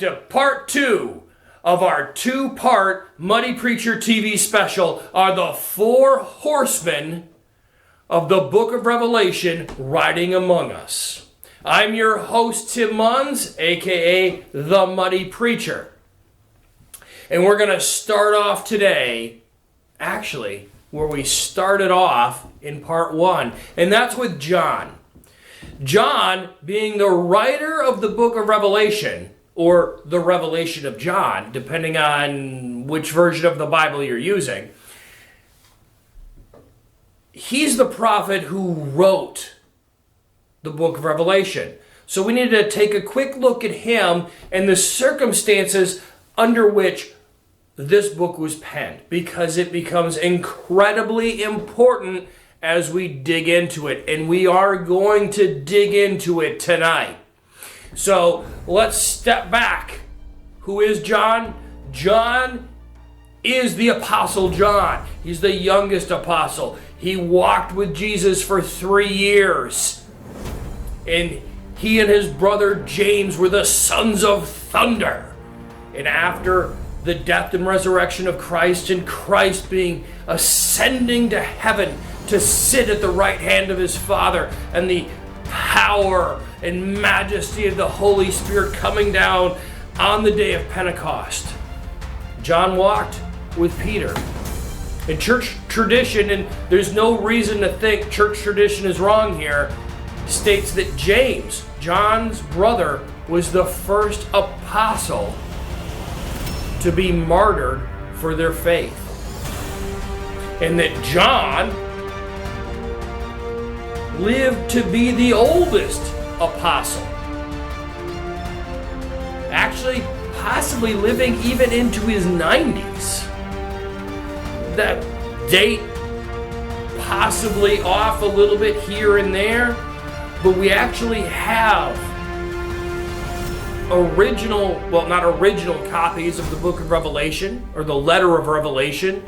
to part 2 of our 2-part Muddy Preacher TV special are the 4 horsemen of the book of Revelation riding among us. I'm your host, Tim Munns, aka the Muddy Preacher. And we're going to start off today, actually, where we started off in part 1, and that's with John. John, being the writer of the book of Revelation, or the Revelation of John, depending on which version of the Bible you're using, he's the prophet who wrote the book of Revelation. So we need to take a quick look at him and the circumstances under which this book was penned, because it becomes incredibly important as we dig into it, and we are going to dig into it tonight. So let's step back. Who is John? John is the Apostle John. He's the youngest apostle. He walked with Jesus for 3 years, and he and his brother James were the sons of thunder. And after the death and resurrection of Christ, and Christ being ascending to heaven to sit at the right hand of his Father, and the power and majesty of the Holy Spirit coming down on the day of Pentecost, John walked with Peter. And church tradition, and there's no reason to think church tradition is wrong here, states that James, John's brother, was the first apostle to be martyred for their faith. And that John lived to be the oldest apostle. Actually, possibly living even into his 90s. That date possibly off a little bit here and there, but we actually have not original copies of the book of Revelation, or the letter of Revelation,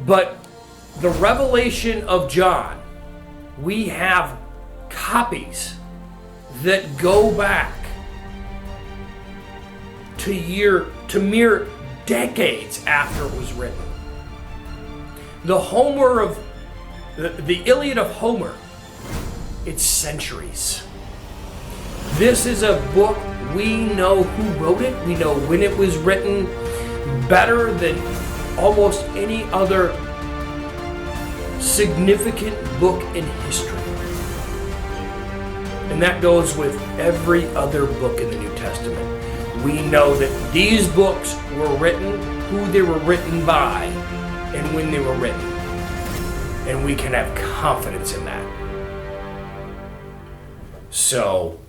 but the Revelation of John. We have copies that go back to mere decades after it was written. The Iliad of Homer, it's centuries. This is a book, we know who wrote it, we know when it was written, better than almost any other significant book in history. And that goes with every other book in the New Testament. We know that these books were written, who they were written by, and when they were written. And we can have confidence in that. So,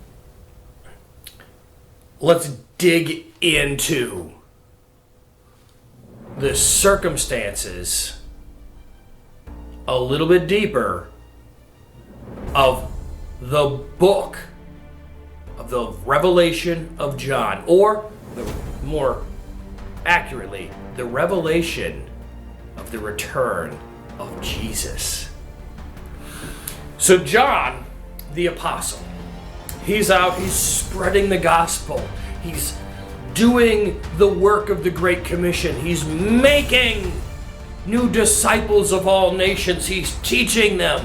let's dig into the circumstances a little bit deeper of the book of the Revelation of John, or more accurately, the revelation of the return of Jesus. So John, the apostle, he's out, he's spreading the gospel, he's doing the work of the Great Commission, he's making new disciples of all nations, he's teaching them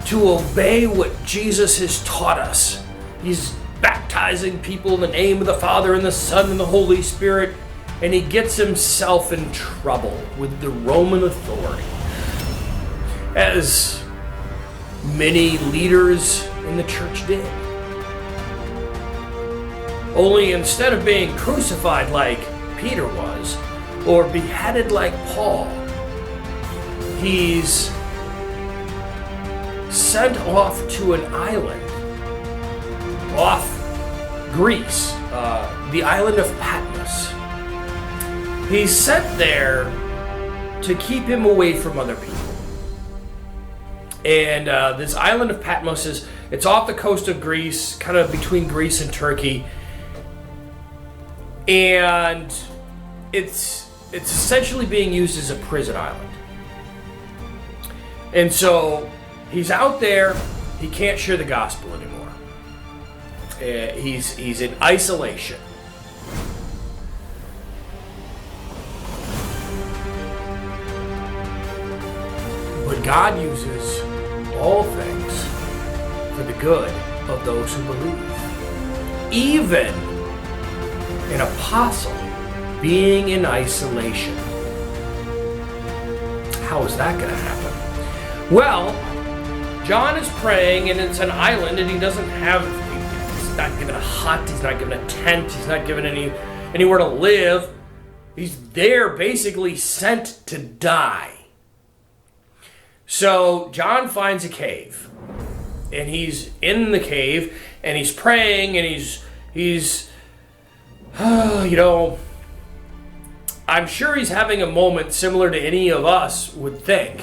to obey what Jesus has taught us. He's baptizing people in the name of the Father and the Son and the Holy Spirit, and he gets himself in trouble with the Roman authority, as many leaders in the church did. Only instead of being crucified like Peter was, or beheaded like Paul, he's sent off to an island off Greece, the island of Patmos. He's sent there to keep him away from other people. And this island of Patmos it's off the coast of Greece, kind of between Greece and Turkey. And it's essentially being used as a prison island. And so he's out there, he can't share the gospel anymore. He's in isolation. But God uses all things for the good of those who believe. Even an apostle being in isolation. How is that going to happen? Well, John is praying, and it's an island, and he's not given a hut, he's not given a tent, he's not given anywhere to live. He's there basically sent to die. So John finds a cave, and he's in the cave, and he's praying, and he's I'm sure he's having a moment similar to any of us would think.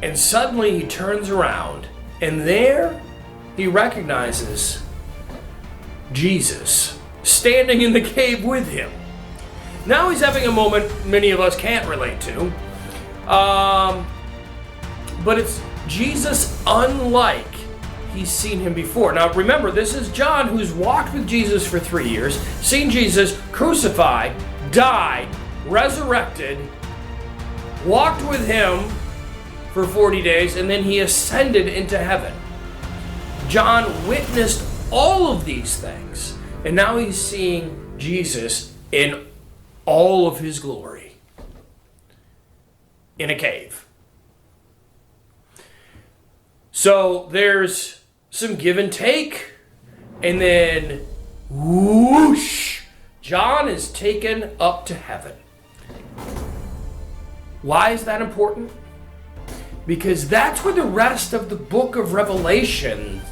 And suddenly he turns around, and there he recognizes Jesus standing in the cave with him. Now he's having a moment many of us can't relate to. But it's Jesus unlike he's seen him before. Now remember, this is John, who's walked with Jesus for 3 years, seen Jesus crucified, died, resurrected, walked with him for 40 days, and then he ascended into heaven. John witnessed all of these things, and now he's seeing Jesus in all of his glory in a cave. So there's some give and take, and then whoosh, John is taken up to heaven. Why is that important? Because that's where the rest of the book of Revelation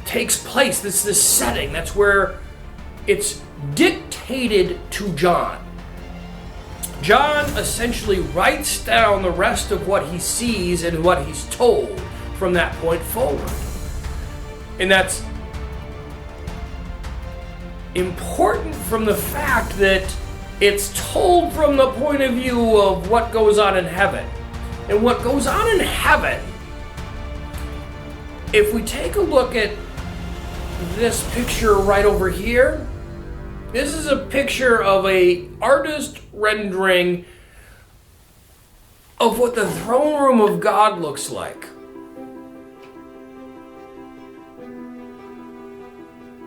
takes place. This is the setting. That's where it's dictated to John. John essentially writes down the rest of what he sees and what he's told from that point forward. And that's important from the fact that it's told from the point of view of what goes on in heaven. And what goes on in heaven, if we take a look at this picture right over here, this is a picture of an artist rendering of what the throne room of God looks like.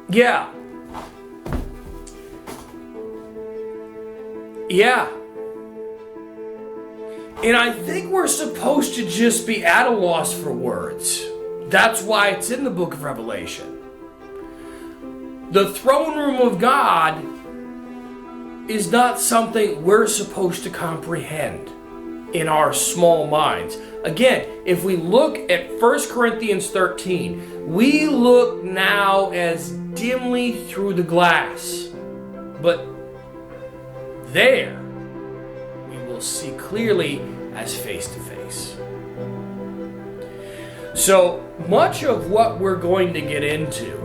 Yeah. And I think we're supposed to just be at a loss for words. That's why it's in the book of Revelation. The throne room of God is not something we're supposed to comprehend in our small minds. Again, if we look at 1 Corinthians 13, we look now as dimly through the glass. But there, we will see clearly as face to face. So much of what we're going to get into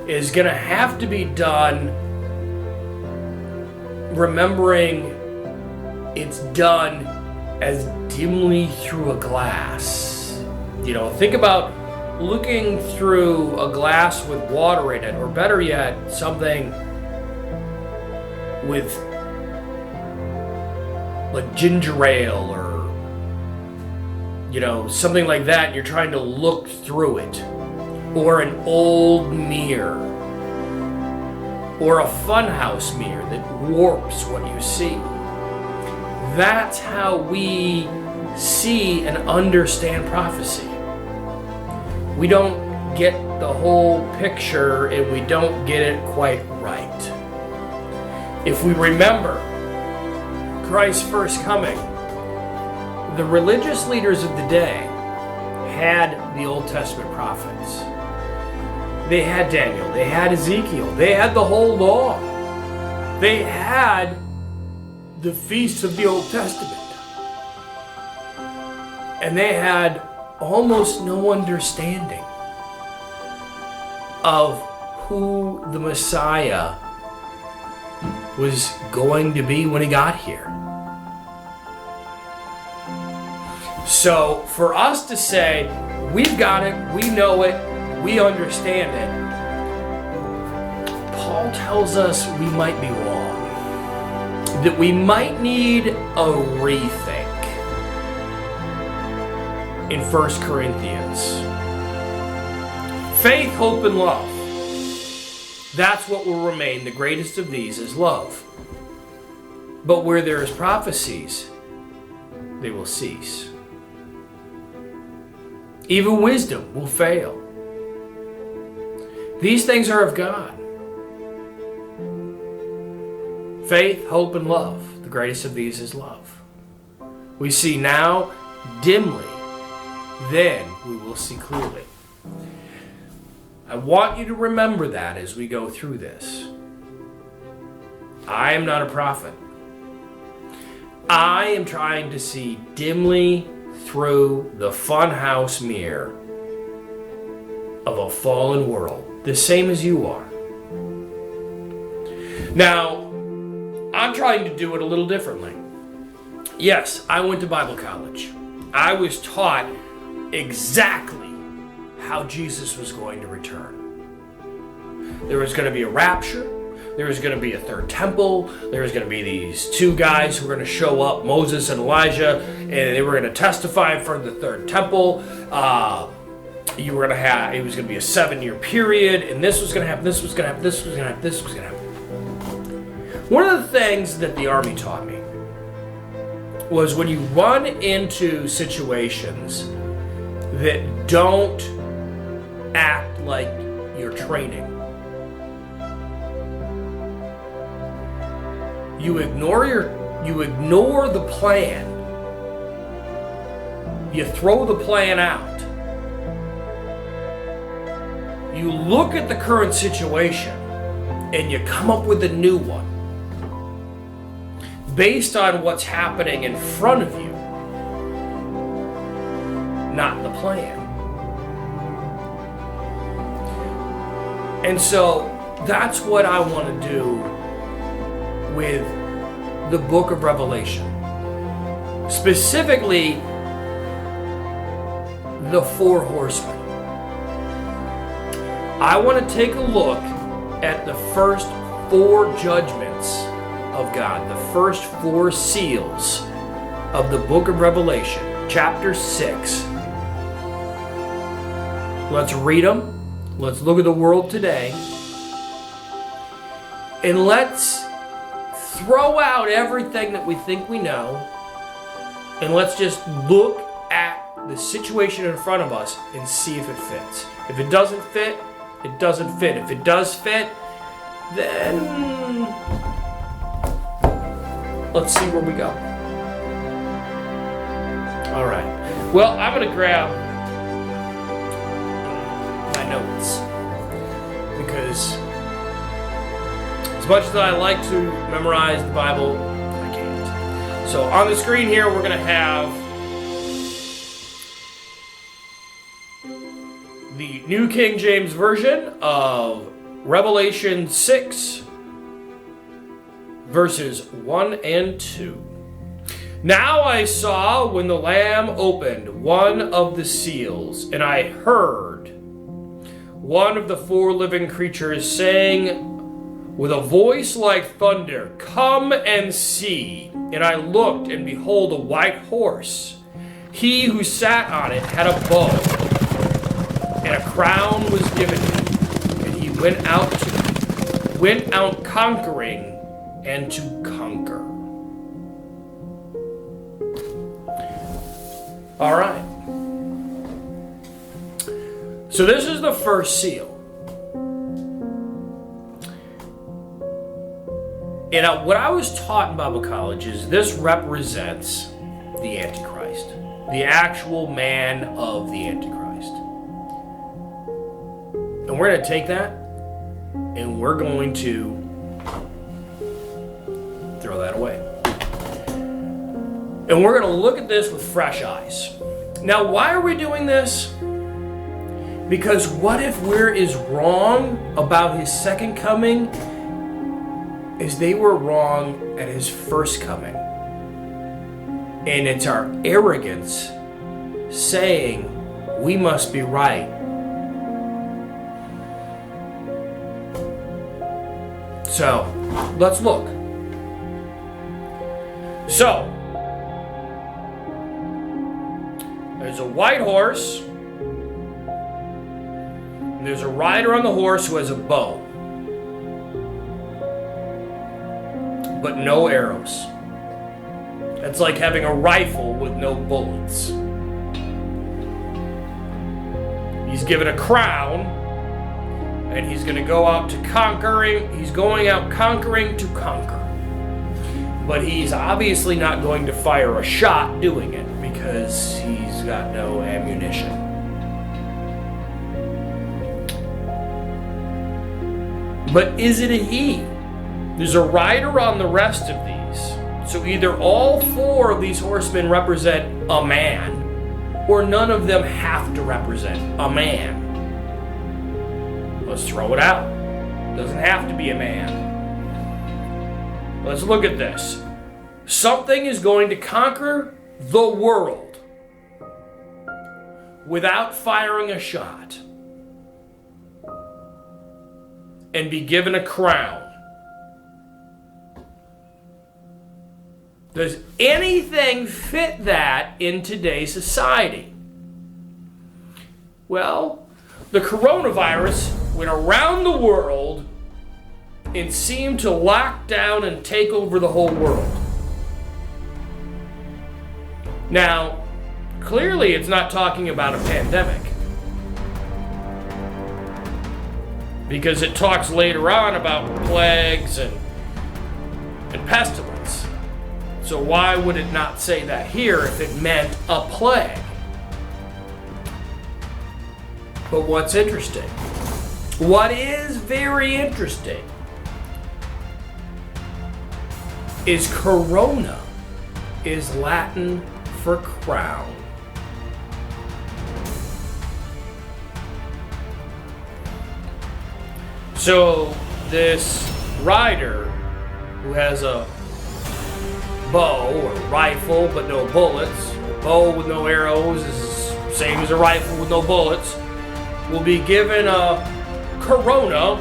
is going to have to be done remembering it's done as dimly through a glass. Think about looking through a glass with water in it, or better yet, something with like ginger ale or something like that, and you're trying to look through it. Or an old mirror, or a funhouse mirror that warps what you see. That's how we see and understand prophecy. We don't get the whole picture, and we don't get it quite right. If we remember Christ's first coming, the religious leaders of the day had the Old Testament prophets. They had Daniel, they had Ezekiel, they had the whole law. They had the feasts of the Old Testament. And they had almost no understanding of who the Messiah was going to be when he got here. So for us to say, we've got it, we know it, we understand it, Paul tells us we might be wrong. That we might need a rethink in 1 Corinthians. Faith, hope, and love. That's what will remain. The greatest of these is love. But where there is prophecies, they will cease. Even wisdom will fail. These things are of God. Faith, hope, and love. The greatest of these is love. We see now dimly, then we will see clearly. I want you to remember that as we go through this. I am not a prophet. I am trying to see dimly through the funhouse mirror of a fallen world, the same as you are. Now, I'm trying to do it a little differently. Yes, I went to Bible college. I was taught exactly how Jesus was going to return. There was going to be a rapture. There was going to be a third temple. There was going to be these two guys who were going to show up, Moses and Elijah, and they were going to testify for the third temple. It was going to be a 7-year period, and this was going to happen, this was going to happen, this was going to happen, this was going to happen. One of the things that the Army taught me was when you run into situations that don't act like you're training, you ignore the plan. You throw the plan out. You look at the current situation and you come up with a new one based on what's happening in front of you, not the plan. And so that's what I want to do with the book of Revelation. Specifically, the 4 horsemen. I want to take a look at the first 4 judgments of God, the first 4 seals of the book of Revelation, chapter 6. Let's read them. Let's look at the world today. And let's throw out everything that we think we know. And let's just look at the situation in front of us and see if it fits. If it doesn't fit, it doesn't fit. If it does fit, then let's see where we go. All right. Well, I'm going to grab my notes because as much as I like to memorize the Bible, I can't. So on the screen here, we're going to have the New King James Version of Revelation 6, verses 1 and 2. Now I saw when the Lamb opened one of the seals, and I heard one of the 4 living creatures saying with a voice like thunder, "Come and see." And I looked, and behold, a white horse. He who sat on it had a bow, and a crown was given him, and he went out conquering and to conquer. All right. So this is the first seal. And what I was taught in Bible college is this represents the Antichrist, the actual man of the Antichrist. And we're going to take that and we're going to throw that away. And we're going to look at this with fresh eyes. Now, why are we doing this? Because what if we're as wrong about his second coming as they were wrong at his first coming? And it's our arrogance saying we must be right. So, let's look. So, there's a white horse. And there's a rider on the horse who has a bow, but no arrows. It's like having a rifle with no bullets. He's given a crown, and he's going to go out to conquering. He's going out conquering to conquer. But he's obviously not going to fire a shot doing it because he's got no ammunition. But is it a he? There's a rider on the rest of these. So either all four of these horsemen represent a man, or none of them have to represent a man. Let's throw it out. Doesn't have to be a man. Let's look at this. Something is going to conquer the world without firing a shot and be given a crown. Does anything fit that in today's society? Well, the coronavirus went around the world and seemed to lock down and take over the whole world. Now, clearly it's not talking about a pandemic, because it talks later on about plagues and pestilence. So why would it not say that here if it meant a plague? But what's interesting, what is very interesting, is corona is Latin for crown. So this rider who has a bow or rifle but no bullets, a bow with no arrows is the same as a rifle with no bullets, will be given a corona.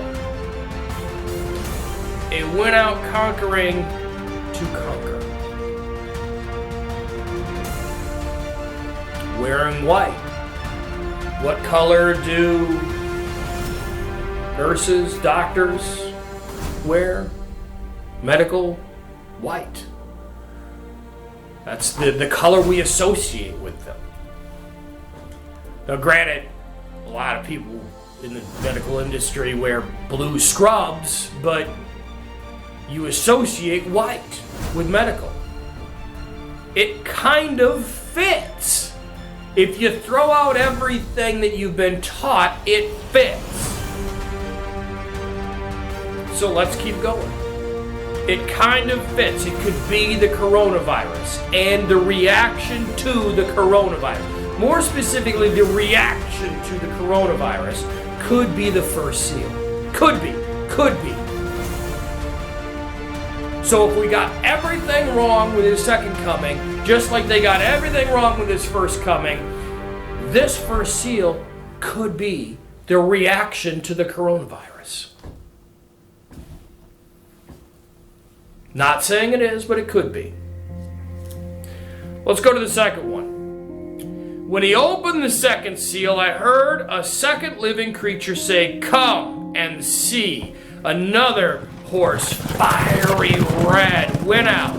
It went out conquering to conquer. Wearing white. What color do nurses, doctors wear? Medical? White. That's the color we associate with them. Now granted, a lot of people in the medical industry wear blue scrubs, but you associate white with medical. It kind of fits. If you throw out everything that you've been taught, it fits. So let's keep going. It kind of fits. It could be the coronavirus and the reaction to the coronavirus. More specifically, the reaction to the coronavirus could be the first seal. Could be. So if we got everything wrong with his second coming, just like they got everything wrong with his first coming, this first seal could be the reaction to the coronavirus. Not saying it is, but it could be. Let's go to the second one. When he opened the second seal, I heard a second living creature say, "Come and see." Another horse, fiery red, went out.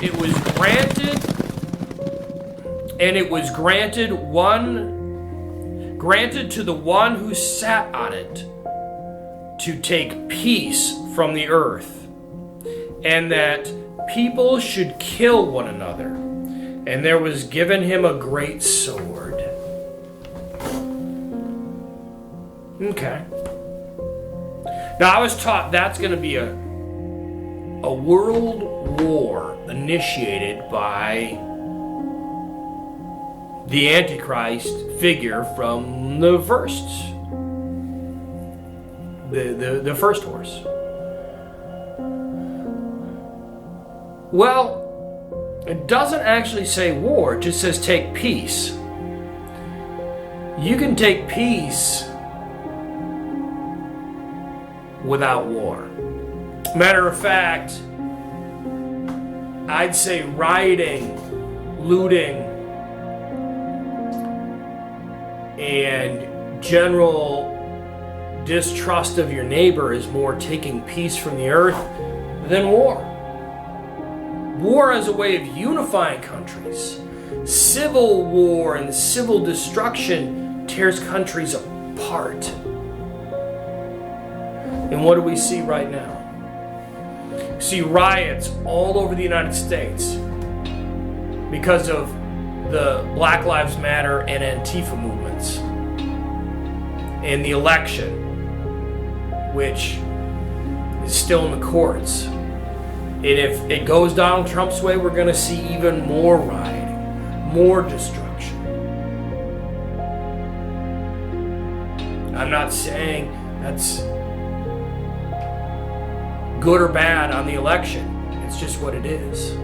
It was granted, and it was granted to the one who sat on it to take peace from the earth, and that people should kill one another. And there was given him a great sword. Okay. Now I was taught that's going to be a world war initiated by the Antichrist figure from the first horse. Well, It doesn't actually say war, it just says take peace. You can take peace without war. Matter of fact, I'd say rioting, looting, and general distrust of your neighbor is more taking peace from the earth than war. War as a way of unifying countries. Civil war and civil destruction tears countries apart. And what do we see right now? We see riots all over the United States because of the Black Lives Matter and Antifa movements. And the election, which is still in the courts. And if it goes Donald Trump's way, we're going to see even more rioting, more destruction. I'm not saying that's good or bad on the election. It's just what it is.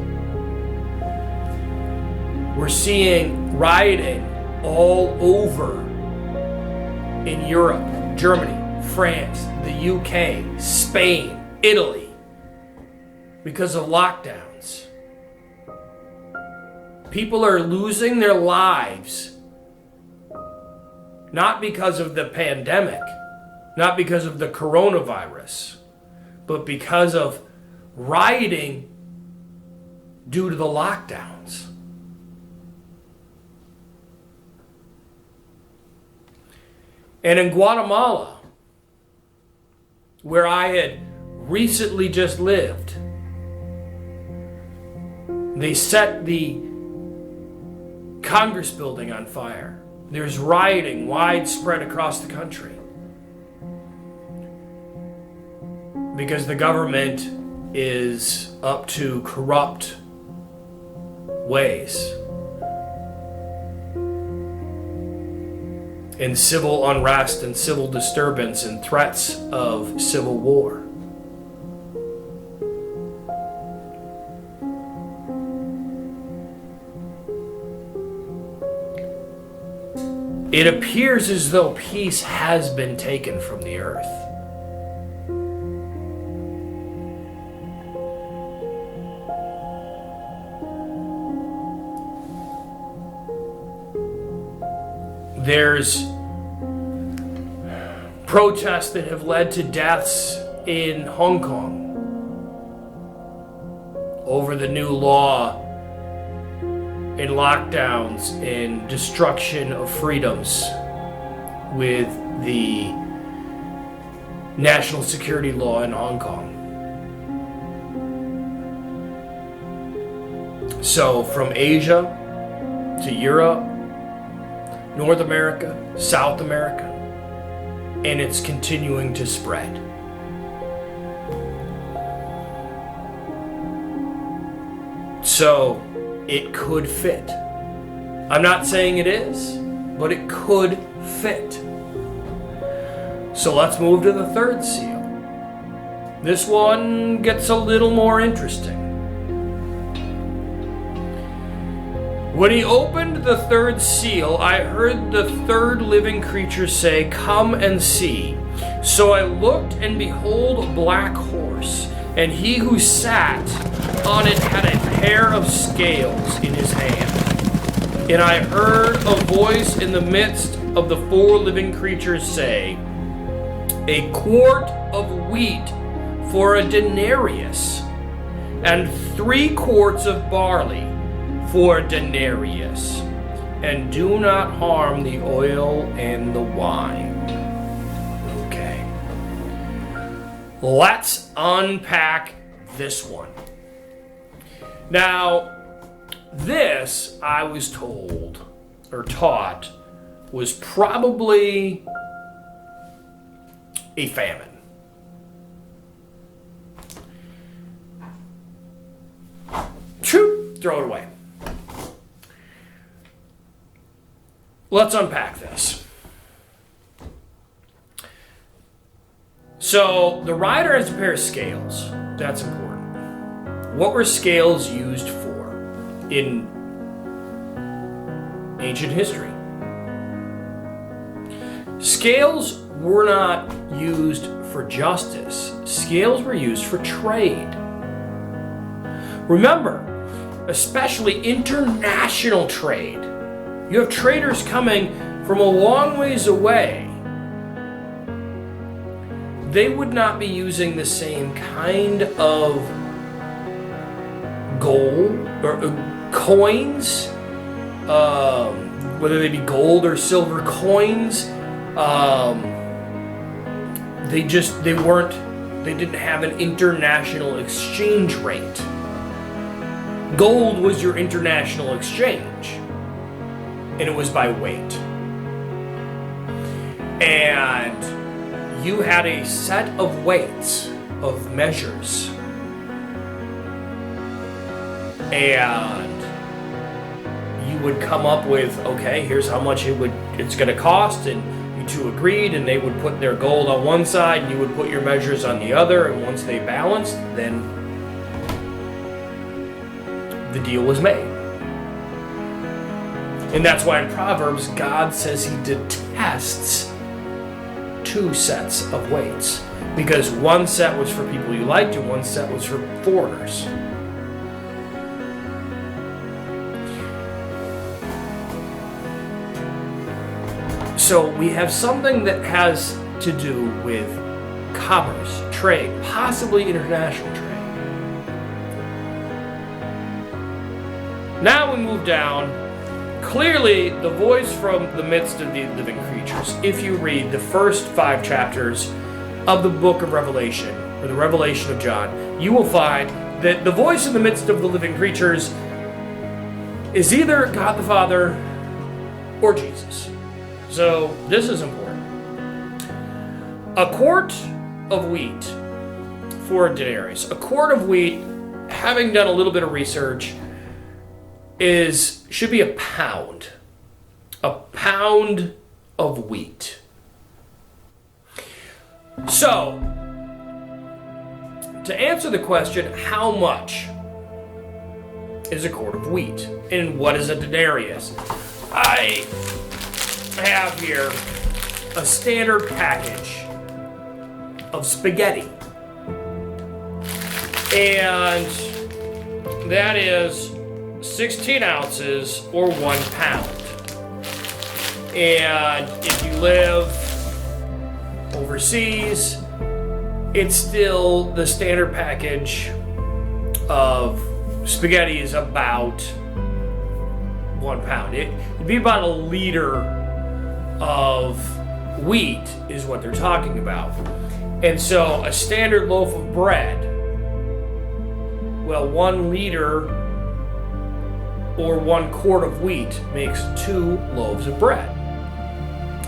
We're seeing rioting all over in Europe, Germany, France, the UK, Spain, Italy, because of lockdowns. People are losing their lives, not because of the pandemic, not because of the coronavirus, but because of rioting due to the lockdowns. And in Guatemala, where I had recently just lived, they set the Congress building on fire. There's rioting widespread across the country because the government is up to corrupt ways. And civil unrest and civil disturbance and threats of civil war. It appears as though peace has been taken from the earth. There's protests that have led to deaths in Hong Kong over the new law and lockdowns and destruction of freedoms with the national security law in Hong Kong. So from Asia to Europe, North America, South America, and it's continuing to spread. So it could fit. I'm not saying it is, but it could fit. So let's move to the third seal. This one gets a little more interesting. When he opened the third seal, I heard the third living creature say, "Come and see." So I looked, and behold, a black horse, and he who sat on it had a pair of scales in his hand. And I heard a voice in the midst of the four living creatures say, "A quart of wheat for a denarius, and 3 quarts of barley for a denarius, and do not harm the oil and the wine." Okay. Let's unpack this one. Now, this, I was told, or taught, was probably a famine. Shoot, throw it away. Let's unpack this. So, the rider has a pair of scales. That's important. What were scales used for? in ancient history. Scales were not used for justice. Scales were used for trade. Remember, especially international trade. You have traders coming from a long ways away. They would not be using the same kind of gold or coins, whether they be gold or silver coins. They didn't have an international exchange rate. Gold was your international exchange, and it was by weight. And you had a set of weights, of measures. And you would come up with, okay, here's how much it's going to cost, and you two agreed, and they would put their gold on one side, and you would put your measures on the other, and once they balanced, then the deal was made. And that's why in Proverbs, God says he detests two sets of weights, because one set was for people you liked and one set was for foreigners. So we have something that has to do with commerce, trade, possibly international trade. Now we move down. Clearly, the voice from the midst of the living creatures, if you read the first 5 chapters of the book of Revelation, or the Revelation of John, you will find that the voice in the midst of the living creatures is either God the Father or Jesus. So, this is important. A quart of wheat for a denarius. A quart of wheat, having done a little bit of research, should be a pound. A pound of wheat. So, to answer the question, how much is a quart of wheat? And what is a denarius? I have here a standard package of spaghetti. And that is 16 ounces or 1 pound. And if you live overseas, it's still the standard package of spaghetti is about 1 pound. It'd be about a liter of wheat is what they're talking about. And so a standard loaf of bread, well, 1 liter or 1 quart of wheat makes 2 loaves of bread.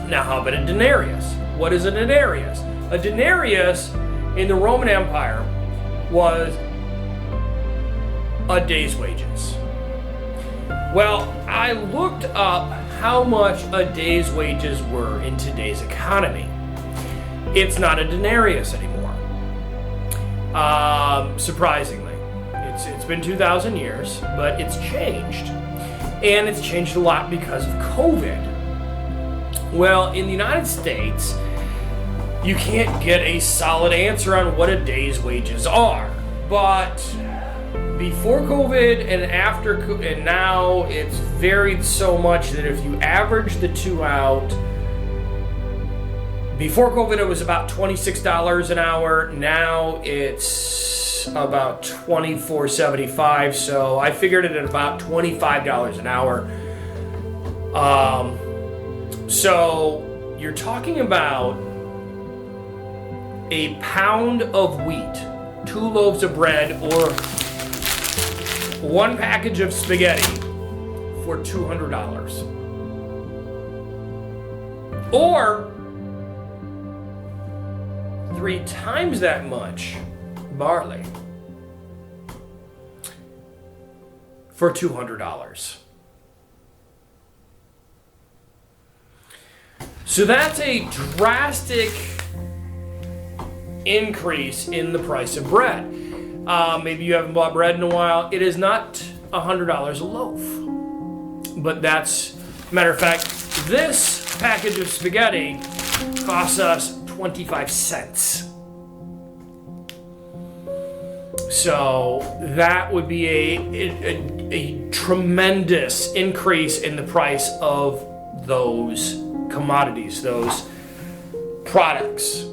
Now, how about a denarius? What is a denarius? A denarius in the Roman Empire was a day's wages. Well, I looked up how much a day's wages were in today's economy. It's not a denarius anymore. Surprisingly. It's been 2,000 years, but it's changed. And it's changed a lot because of COVID. Well, in the United States, you can't get a solid answer on what a day's wages are. But before COVID and after, and now it's varied so much that if you average the two out, before COVID it was about $26 an hour. Now it's about $24.75, so I figured it at about $25 an hour. So you're talking about a pound of wheat, 2 loaves of bread, or 1 package of spaghetti for $200. Or 3 times that much barley for $200. So that's a drastic increase in the price of bread. Maybe you haven't bought bread in a while. It is not $100 a loaf. But that's, matter of fact, this package of spaghetti costs us 25 cents. So that would be a tremendous increase in the price of those commodities, those products.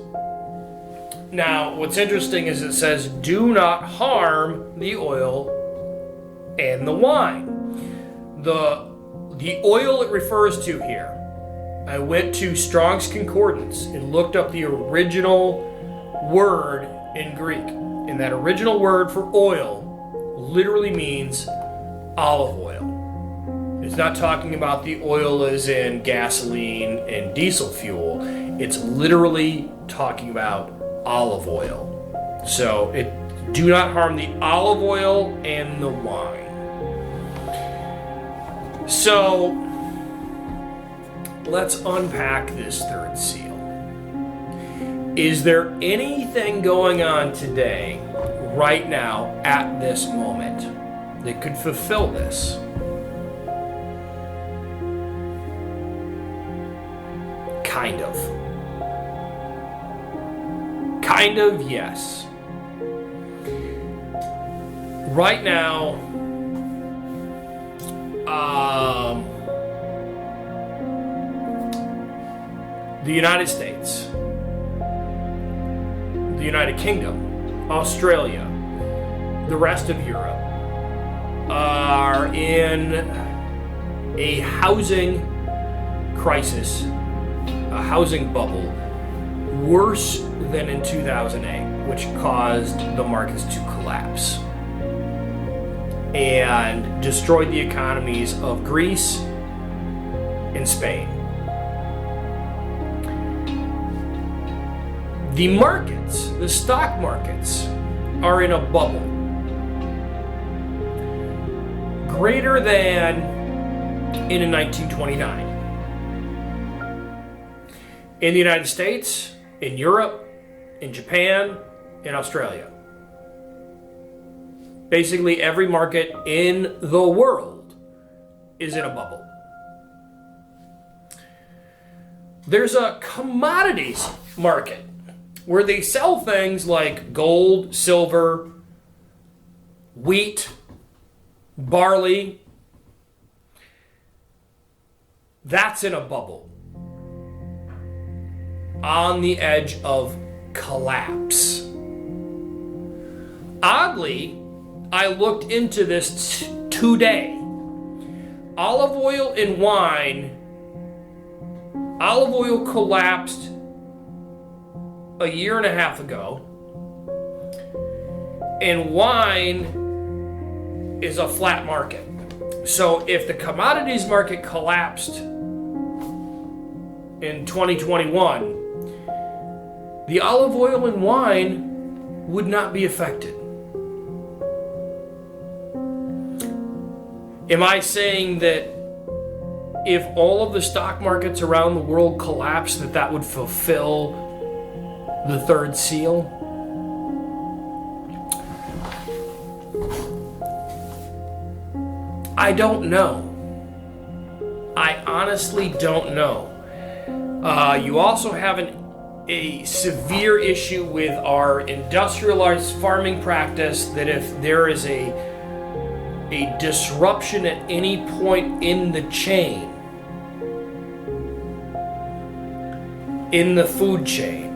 Now, what's interesting is it says, do not harm the oil and the wine. The oil it refers to here, I went to Strong's Concordance and looked up the original word in Greek. And that original word for oil literally means olive oil. It's not talking about the oil as in gasoline and diesel fuel. It's literally talking about olive oil. So do not harm the olive oil and the wine. So let's unpack this third seal. Is there anything going on today, right now, at this moment, that could fulfill this? Kind of. Kind of, yes. Right now, the United States, the United Kingdom, Australia, the rest of Europe are in a housing crisis, a housing bubble, worse than in 2008, which caused the markets to collapse and destroyed the economies of Greece and Spain. The markets, the stock markets, are in a bubble greater than in 1929. In the United States, in Europe, in Japan, in Australia. Basically, every market in the world is in a bubble. There's a commodities market where they sell things like gold, silver, wheat, barley. That's in a bubble, on the edge of collapse. Oddly, I looked into this today. Olive oil and wine, olive oil collapsed a year and a half ago, and wine is a flat market. So if the commodities market collapsed in 2021, the olive oil and wine would not be affected. Am I saying that if all of the stock markets around the world collapsed, that would fulfill the third seal? I don't know. I honestly don't know. You also have a severe issue with our industrialized farming practice, that if there is a disruption at any point in the chain, in the food chain,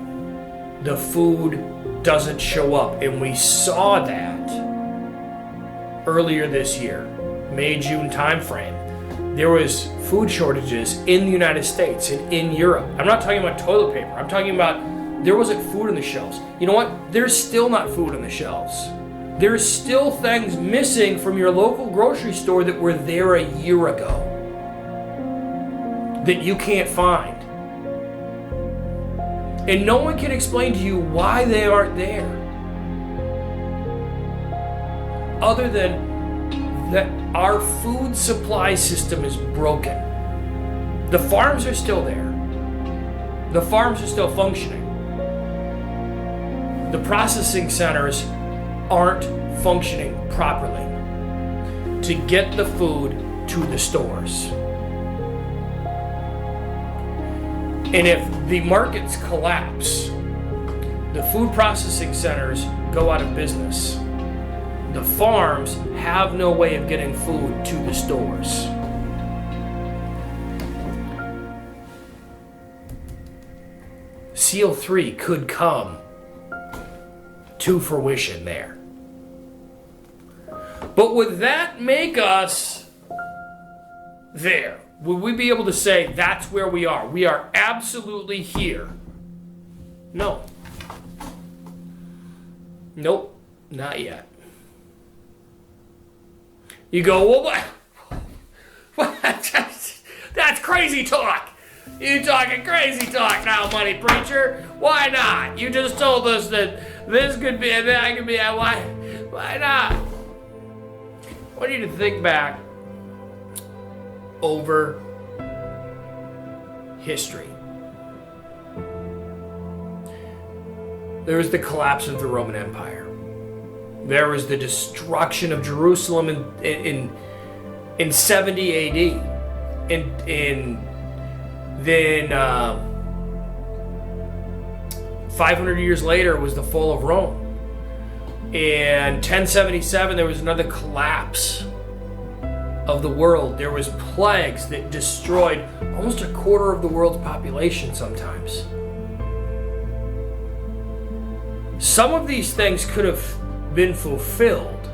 the food doesn't show up. And we saw that earlier this year, May-June timeframe. There was food shortages in the United States and in Europe. I'm not talking about toilet paper. I'm talking about there wasn't food on the shelves. You know what? There's still not food on the shelves. There's still things missing from your local grocery store that were there a year ago that you can't find. And no one can explain to you why they aren't there, other than that our food supply system is broken. The farms are still there. The farms are still functioning. The processing centers aren't functioning properly. to get the food to the stores. And if the markets collapse, the food processing centers go out of business. The farms have no way of getting food to the stores. Seal 3 could come to fruition there. But would that make us there? Would we be able to say that's where we are? We are absolutely here. No. Nope, not yet. You go, well, what? That's crazy talk. You talking crazy talk now, money preacher. Why not? You just told us that this could be and that could be. Why not? I want you to think back over history. There was the collapse of the Roman Empire. There was the destruction of Jerusalem in 70 AD. Then 500 years later was the fall of Rome. In 1077 there was another collapse of the world. There was plagues that destroyed almost a quarter of the world's population sometimes. Some of these things could have been fulfilled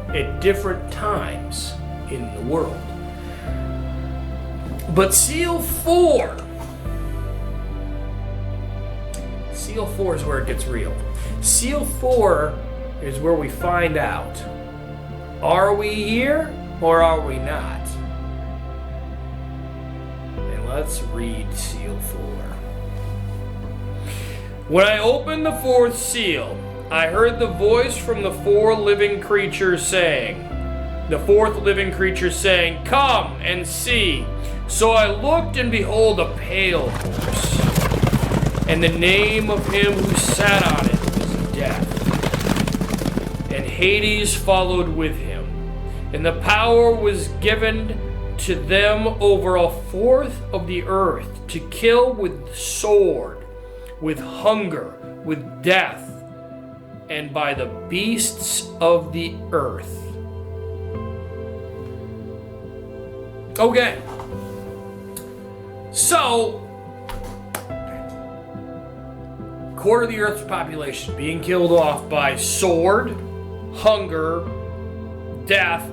at different times in the world. But Seal 4 is where it gets real. Seal 4 is where we find out, are we here or are we not? And let's read Seal 4. When I opened the fourth seal, I heard the voice from the four living creatures saying, the fourth living creature saying, "Come and see." So I looked, and behold, a pale horse, and the name of him who sat on it was Death. And Hades followed with him, and the power was given to them over a fourth of the earth, to kill with sword, with hunger, with death, and by the beasts of the earth. Okay. So, quarter of the Earth's population being killed off by sword, hunger, death,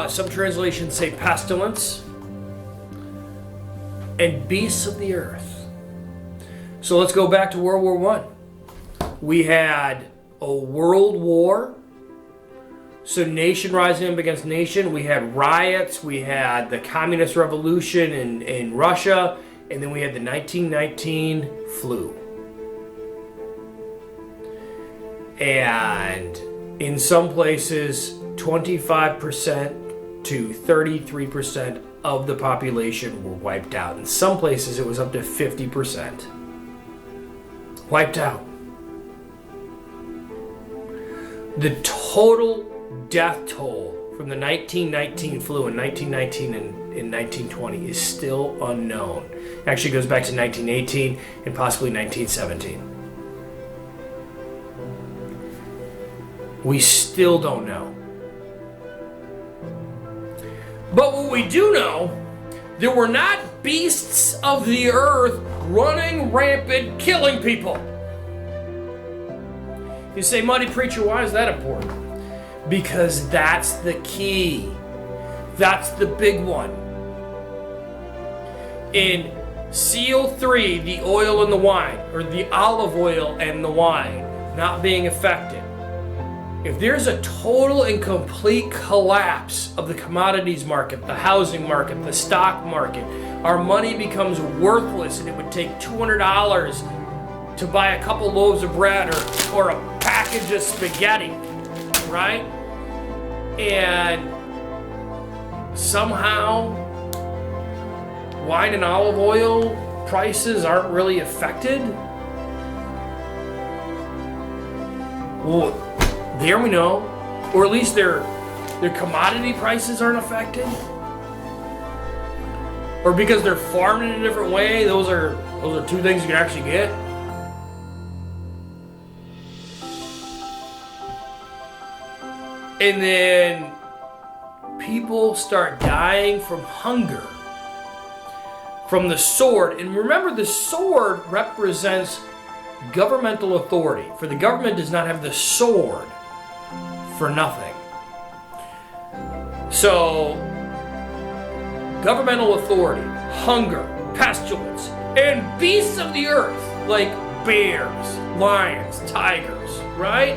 some translations say pestilence, and beasts of the earth. So let's go back to World War I. We had a world war. So nation rising up against nation. We had riots. We had the communist revolution in Russia. And then we had the 1919 flu. And in some places, 25% to 33% of the population were wiped out. In some places, it was up to 50%. Wiped out. The total death toll from the 1919 flu in 1919 and in 1920 is still unknown. It actually goes back to 1918 and possibly 1917. We still don't know. But what we do know, there were not beasts of the earth running rampant, killing people. You say, "Muddy Preacher, why is that important?" Because that's the key. That's the big one. In Seal 3, the oil and the wine, or the olive oil and the wine not being affected. If there's a total and complete collapse of the commodities market, the housing market, the stock market, our money becomes worthless, and it would take $200 to buy a couple loaves of bread or a package of spaghetti, right? And somehow wine and olive oil prices aren't really affected. Well, there we know, or at least they're their commodity prices aren't affected, or because they're farmed in a different way. Those are two things you can actually get. And then people start dying from hunger, from the sword. And remember, the sword represents governmental authority. For the government does not have the sword for nothing. So, governmental authority, hunger, pestilence, and beasts of the earth, like bears, lions, tigers, right?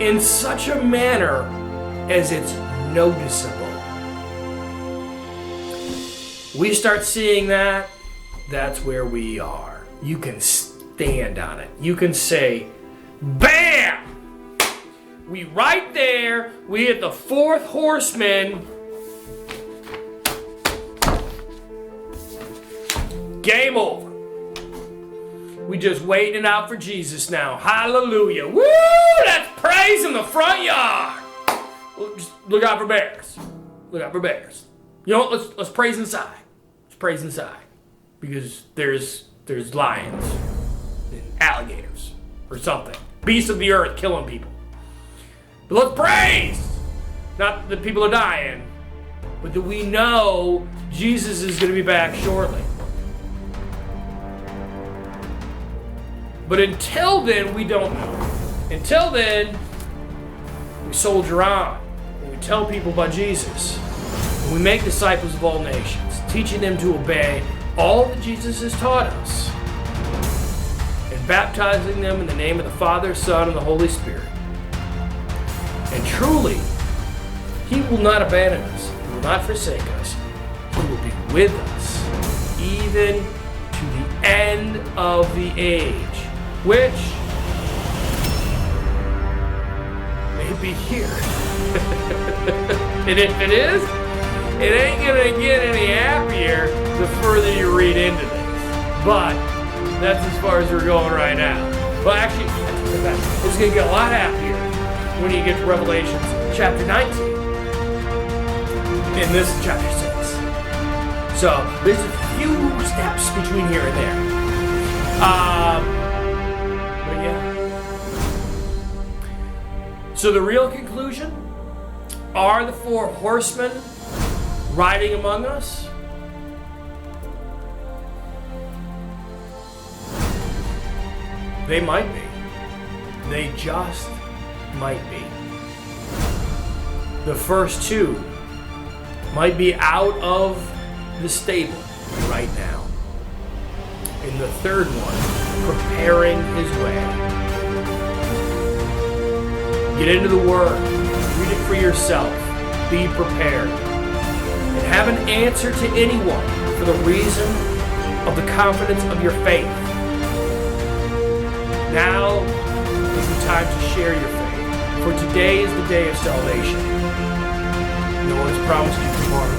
In such a manner as it's noticeable. We start seeing that, that's where we are. You can stand on it. You can say, BAM! We right there, we hit the fourth horseman. Game over. We just waiting it out for Jesus now. Hallelujah. Woo! That's praise in the front yard. Look out for bears. Look out for bears. You know what? Let's praise inside. Let's praise inside. Because there's lions and alligators or something. Beasts of the earth killing people. But let's praise! Not that people are dying, but that we know Jesus is going to be back shortly. But until then, we don't know. Until then, we soldier on. And we tell people about Jesus. And we make disciples of all nations, teaching them to obey all that Jesus has taught us. And baptizing them in the name of the Father, Son, and the Holy Spirit. And truly, He will not abandon us. He will not forsake us. He will be with us, even to the end of the age. Which may be here. And if it is, it ain't gonna get any happier the further you read into this. But that's as far as we're going right now. But actually, it's gonna get a lot happier when you get to Revelation chapter 19. And this is chapter 6. So there's a few steps between here and there. So the real conclusion, are the four horsemen riding among us? They might be. They just might be. The first two might be out of the stable right now. And the third one preparing his way. Get into the Word. Read it for yourself. Be prepared. And have an answer to anyone for the reason of the confidence of your faith. Now is the time to share your faith. For today is the day of salvation. No one has promised you tomorrow.